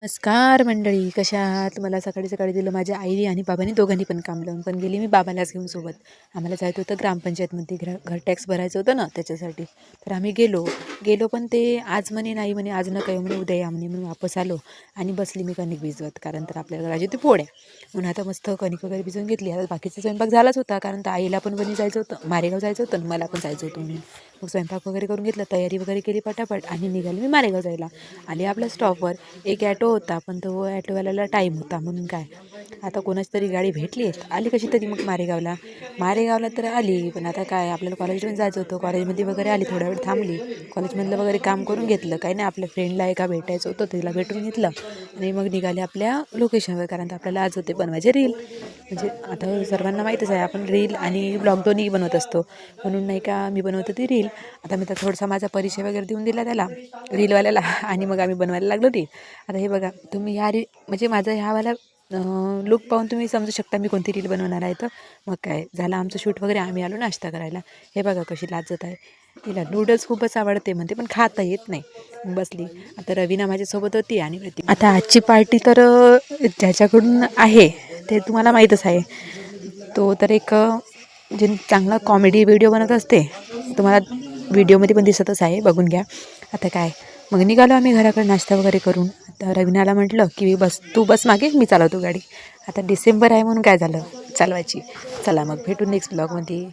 नमस्कार मंडळी, कशा आहात? मला सकाळी सकाळी दिलं माझ्या आईने आणि बाबांनी दोघांनी पण काम लावून, पण गेली मी बाबालाच घेऊन सोबत. आम्हाला जायचं होतं ग्रामपंचायतमध्ये, घर टॅक्स भरायचं होतं ना त्याच्यासाठी. तर आम्ही गेलो गेलो पण ते आज म्हणे नाही, म्हणे आज नका येऊ, म्हणे उद्या या म्हणे. म्हणून वापस आलो आणि बसली मी कणिक भिजवत, कारण तर आपल्याला करायची होती पोळ्या. म्हणून आता मस्त कणिक वगैरे भिजवून घेतली. आता बाकीचा स्वयंपाक झालाच होता, कारण तर आईला पण बनी जायचं होतं, मारेगाव जायचं होतं आणि मला पण जायचं होतं म्हणून. मग स्वयंपाक वगैरे करून घेतलं, तयारी वगैरे केली पटापट आणि निघाली मी मारेगाव जायला. आली आपल्या स्टॉपवर. एक ॲटो होता, पण तो ॲटोवाल्याला टाईम होता म्हणून काय, आता कोणाची तरी गाडी भेटली, आली कशी तरी मग मारेगावला तर आली. पण आता काय, आपल्याला कॉलेजमध्ये जायचं होतं, कॉलेजमध्ये वगैरे आली, थोडा वेळ थांबली, कॉलेजमधलं वगैरे काम करून घेतलं. काही नाही, आपल्या फ्रेंडला एका भेटायचं होतं, तिला भेटून घेतलं आणि मग निघाले आपल्या लोकेशनवर, कारण तर आपल्याला आज होते बनवायचे रील. म्हणजे आता सर्वांना माहीतच आहे, आपण रील आणि ब्लॉग दोन्ही बनवत असतो, म्हणून नाही का मी बनवत होती रील. आता मी तर थोडासा माझा परिचय वगैरे देऊन दिला त्याला रीलवाल्याला आणि मग आम्ही बनवायला लागलो रील. आता हे बघा तुम्ही, म्हणजे माझा ह्यावाला लुक पाहून तुम्ही समजू शकता मी कोणती रील बनवणार आहे. तर मग काय झालं आमचं शूट वगैरे, आम्ही आलो नाश्ता करायला. हे बघा कशी लाजत आहे, तिला नूडल्स खूपच आवडते म्हणते, पण खाता येत नाही. बसली. आता रवीना माझ्यासोबत होती आणि आता आजची पार्टी तर ज्याच्याकडून आहे ते तुम्हाला माहीतच आहे. तो तर एक जे चांगला कॉमेडी व्हिडिओ बनत असते, तुम्हाला व्हिडिओमध्ये पण दिसतच आहे, बघून घ्या. आता काय, मग निघालो आम्ही घराकडे नाश्ता वगैरे करून. आता रवीनाला म्हटलं की तू बस मागे, मी चालवतो गाडी. आता डिसेंबर आहे म्हणून काय झालं, चालवायची. चला मग भेटू नेक्स्ट ब्लॉगमध्ये.